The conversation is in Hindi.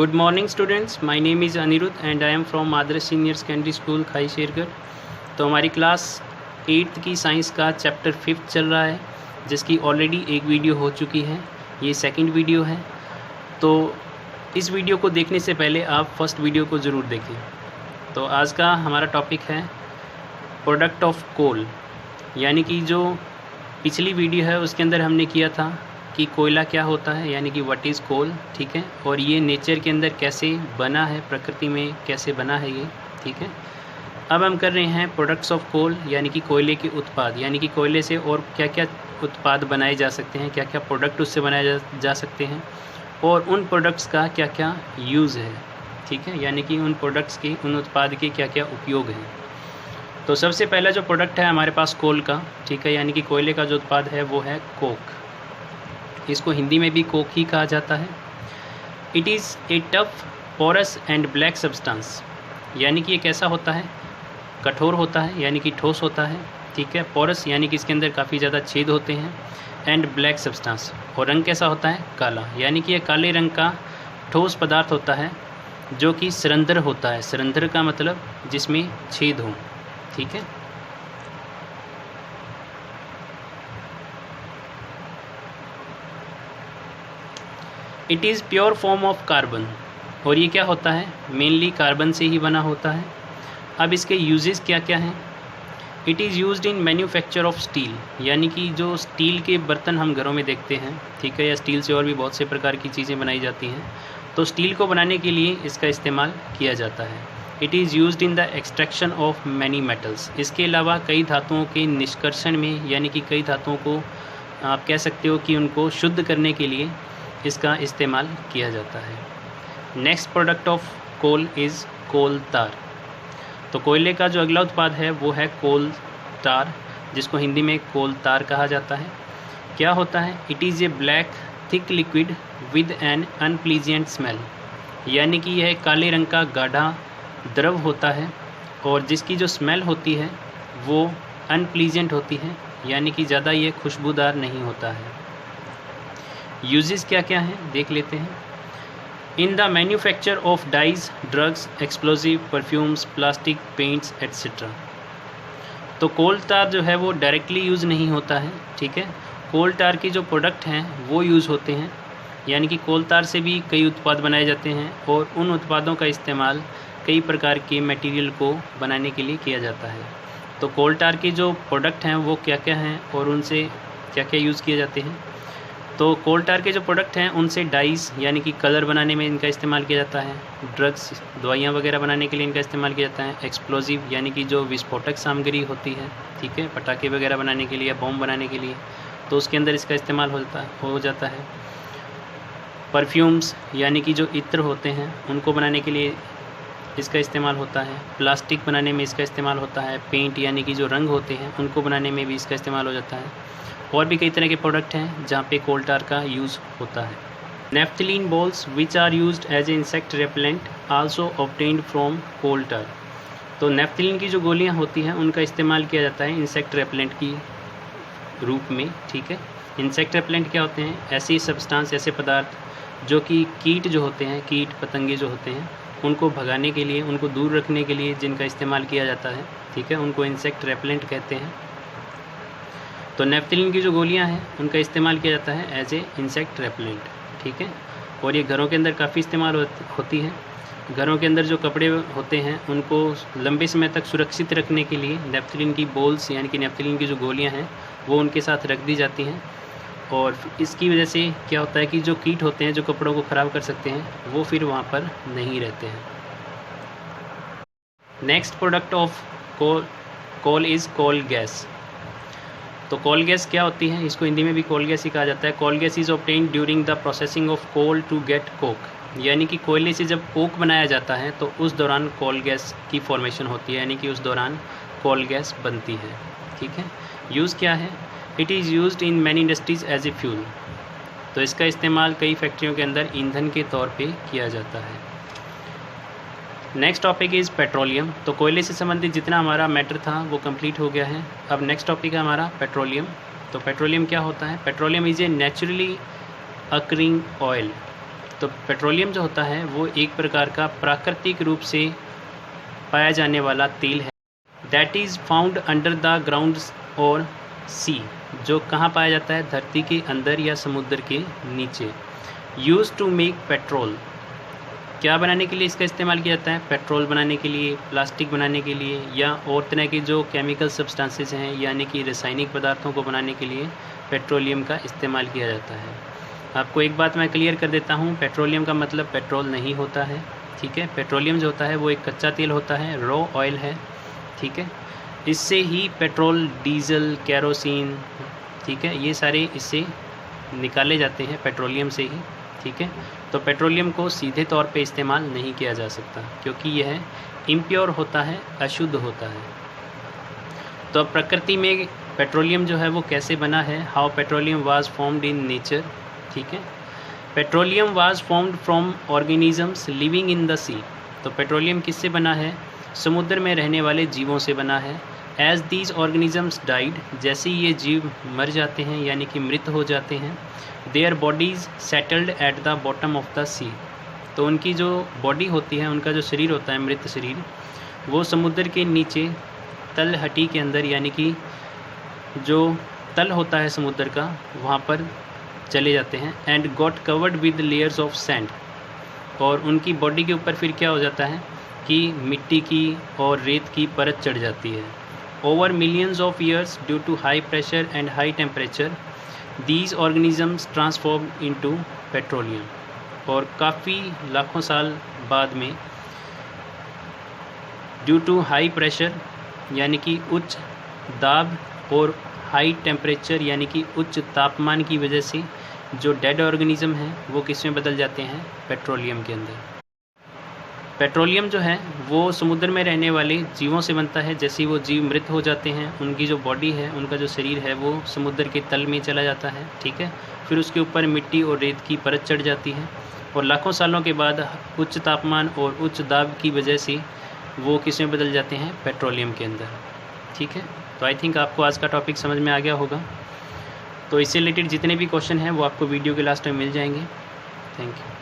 Good morning students, my name is Anirudh and I am from Adarsh Senior Secondary School खाई शेरगढ़। तो हमारी क्लास 8th की साइंस का चैप्टर 5th चल रहा है, जिसकी ऑलरेडी एक वीडियो हो चुकी है, ये सेकंड वीडियो है। तो इस वीडियो को देखने से पहले आप फर्स्ट वीडियो को ज़रूर देखें। तो आज का हमारा टॉपिक है प्रोडक्ट ऑफ कोल, यानी कि जो पिछली वीडियो है उसके अंदर हमने किया था कि कोयला क्या होता है, यानी कि व्हाट इज़ कोल, ठीक है, और ये नेचर के अंदर कैसे बना है, प्रकृति में कैसे बना है ये, ठीक है। अब हम कर रहे हैं प्रोडक्ट्स ऑफ कोल, यानी कि कोयले के उत्पाद, यानी कि कोयले से और क्या क्या उत्पाद बनाए जा सकते हैं, क्या क्या प्रोडक्ट उससे बनाए जा सकते हैं और उन प्रोडक्ट्स का क्या क्या यूज़ है, ठीक है, यानी कि उन प्रोडक्ट्स की, उन उत्पाद के क्या क्या उपयोग हैं। तो सबसे पहला जो प्रोडक्ट है हमारे पास कोल का, ठीक है, यानी कि कोयले का जो उत्पाद है वो है कोक। इसको हिंदी में भी कोक ही कहा जाता है। It is a tough porous and black substance, यानी कि ये कैसा होता है, कठोर होता है, यानी कि ठोस होता है, ठीक है। पोरस यानी कि इसके अंदर काफ़ी ज़्यादा छेद होते हैं, एंड ब्लैक सब्सटेंस, और रंग कैसा होता है, काला, यानी कि ये काले रंग का ठोस पदार्थ होता है जो कि सरंध्र होता है। सरंध्र का मतलब जिसमें छेद हो, ठीक है। It is pure form of carbon, और ये क्या होता है, मेनली कार्बन से ही बना होता है। अब इसके यूजेस क्या क्या हैं। It is used in manufacture of steel, यानी कि जो स्टील के बर्तन हम घरों में देखते हैं, ठीक है, या स्टील से और भी बहुत से प्रकार की चीज़ें बनाई जाती हैं, तो स्टील को बनाने के लिए इसका इस्तेमाल किया जाता है। It is used in the extraction of many metals, इसके अलावा कई धातुओं के निष्कर्षण में, यानी कि कई धातुओं को आप कह सकते हो कि उनको शुद्ध करने के लिए इसका इस्तेमाल किया जाता है। Next product of coal is coal tar. तो कोयले का जो अगला उत्पाद है वो है कोल तार, जिसको हिंदी में कोल तार कहा जाता है। क्या होता है, it is a black thick liquid with an unpleasant smell, यानी कि यह काले रंग का गाढ़ा द्रव होता है और जिसकी जो स्मेल होती है वो अनप्लीजेंट होती है, यानी कि ज़्यादा ये खुशबूदार नहीं होता है। यूजेस क्या क्या हैं देख लेते हैं। In the manufacture of dyes, drugs, explosive, perfumes, plastic, paints etcetera. तो कोल तार जो है वो डायरेक्टली यूज़ नहीं होता है, ठीक है। कोल तार के जो प्रोडक्ट हैं वो यूज़ होते हैं, यानी कि कोल तार से भी कई उत्पाद बनाए जाते हैं और उन उत्पादों का इस्तेमाल कई प्रकार के मटेरियल को बनाने के लिए किया जाता है। तो कोल तार के जो प्रोडक्ट हैं वो क्या क्या हैं और उनसे क्या क्या यूज़ किए जाते हैं। तो कोल तार के जो प्रोडक्ट हैं उनसे डाइस, यानी कि कलर बनाने में इनका इस्तेमाल किया जाता है। ड्रग्स, दवाइयाँ वगैरह बनाने के लिए इनका इस्तेमाल किया जाता है। एक्सप्लोजिव, यानी कि जो विस्फोटक सामग्री होती है, ठीक है, पटाखे वगैरह बनाने के लिए या बॉम्ब बनाने के लिए, तो उसके अंदर इसका इस्तेमाल हो जाता है। परफ्यूम्स, यानी कि जो इत्र होते हैं उनको बनाने के लिए इसका इस्तेमाल होता है। प्लास्टिक बनाने में इसका इस्तेमाल होता है। पेंट, यानी कि जो रंग होते हैं उनको बनाने में भी इसका इस्तेमाल हो जाता है। और भी कई तरह के प्रोडक्ट हैं जहाँ पे कोल तार का यूज़ होता है। Naphthalene balls which are used as a insect repellent also obtained from coal tar. तो नेफ्थलीन की जो गोलियाँ होती हैं उनका इस्तेमाल किया जाता है इंसेक्ट रेपेलेंट की रूप में, ठीक है। इंसेक्ट रेपेलेंट क्या होते हैं, ऐसी सब्सटेंस, ऐसे पदार्थ जो कि कीट जो होते हैं, कीट पतंगे जो होते हैं, उनको भगाने के लिए, उनको दूर रखने के लिए जिनका इस्तेमाल किया जाता है, ठीक है, उनको इंसेक्ट रेपेलेंट कहते हैं। तो नेफ्थलीन की जो गोलियां हैं उनका इस्तेमाल किया जाता है एज ए इंसेक्ट रेपेलेंट, ठीक है। और ये घरों के अंदर काफ़ी इस्तेमाल होती है। घरों के अंदर जो कपड़े होते हैं उनको लंबे समय तक सुरक्षित रखने के लिए नेफ्थलीन की बॉल्स, यानी कि नेफ्थलीन की जो गोलियां हैं वो उनके साथ रख दी जाती हैं। और इसकी वजह से क्या होता है कि जो कीट होते हैं जो कपड़ों को ख़राब कर सकते हैं वो फिर वहाँ पर नहीं रहते हैं। Next product of coal is coal gas. तो कोल गैस क्या होती है, इसको हिंदी में भी कोल गैस ही कहा जाता है। Coal gas is obtained during the processing of coal to get coke, यानी कि कोयले से जब कोक बनाया जाता है तो उस दौरान कोल गैस की फॉर्मेशन होती है, यानी कि उस दौरान कोल गैस बनती है, ठीक है। यूज़ क्या है, it is used in many industries as a fuel. तो इसका इस्तेमाल कई फैक्ट्रियों के अंदर ईंधन के तौर पर किया जाता है। Next topic is petroleum. तो कोयले से संबंधित जितना हमारा मैटर था वो कंप्लीट हो गया है। अब नेक्स्ट टॉपिक है हमारा पेट्रोलियम। तो पेट्रोलियम क्या होता है, petroleum is a naturally occurring oil, तो पेट्रोलियम जो होता है वो एक प्रकार का प्राकृतिक रूप से पाया जाने वाला तेल है, that is found under the ground और सी, जो कहाँ पाया जाता है, धरती के अंदर या समुद्र के नीचे। यूज़ टू मेक पेट्रोल, क्या बनाने के लिए इसका इस्तेमाल किया जाता है, पेट्रोल बनाने के लिए, प्लास्टिक बनाने के लिए, या और तरह के जो केमिकल सब्सटेंसेस हैं यानी कि रासायनिक पदार्थों को बनाने के लिए पेट्रोलियम का इस्तेमाल किया जाता है। आपको एक बात मैं क्लियर कर देता हूँ, पेट्रोलियम का मतलब पेट्रोल नहीं होता है, ठीक है। पेट्रोलियम जो होता है वो एक कच्चा तेल होता है, रॉ ऑयल है, ठीक है। इससे ही पेट्रोल, डीजल, केरोसिन, ठीक है, ये सारे इससे निकाले जाते हैं पेट्रोलियम से ही, ठीक है। तो पेट्रोलियम को सीधे तौर पे इस्तेमाल नहीं किया जा सकता क्योंकि यह इम्प्योर होता है, अशुद्ध होता है। तो अब प्रकृति में पेट्रोलियम जो है वो कैसे बना है, how petroleum was formed in nature, ठीक है। Petroleum was formed from organisms living in the sea, तो पेट्रोलियम किससे बना है, समुद्र में रहने वाले जीवों से बना है। एज दीज ऑर्गेनिजम्स डाइड, जैसे ये जीव मर जाते हैं यानी कि मृत हो जाते हैं, their bodies settled at the bottom of the sea, तो उनकी जो बॉडी होती है, उनका जो शरीर होता है, मृत शरीर, वो समुद्र के नीचे तलहटी के अंदर यानी कि जो तल होता है समुद्र का, वहाँ पर चले जाते हैं। And got covered with layers of sand, और उनकी बॉडी के ऊपर फिर क्या हो जाता है कि मिट्टी की और रेत की परत चढ़ जाती है। Over millions of years due to high pressure and high temperature these organisms transform into petroleum, और काफ़ी लाखों साल बाद में ड्यू टू हाई प्रेशर यानी कि उच्च दाब और हाई टेम्परेचर यानी कि उच्च तापमान की वजह से जो डेड ऑर्गेनिज्म हैं वो किस में बदल जाते हैं, पेट्रोलियम के अंदर। पेट्रोलियम जो है वो समुद्र में रहने वाले जीवों से बनता है। जैसे ही वो जीव मृत हो जाते हैं, उनकी जो बॉडी है, उनका जो शरीर है वो समुद्र के तल में चला जाता है, ठीक है। फिर उसके ऊपर मिट्टी और रेत की परत चढ़ जाती है, और लाखों सालों के बाद उच्च तापमान और उच्च दाब की वजह से वो किस में बदल जाते हैं, पेट्रोलियम के अंदर, ठीक है। तो आई थिंक आपको आज का टॉपिक समझ में आ गया होगा। तो इससे रिलेटेड जितने भी क्वेश्चन हैं वो आपको वीडियो के लास्ट में मिल जाएंगे। Thank you.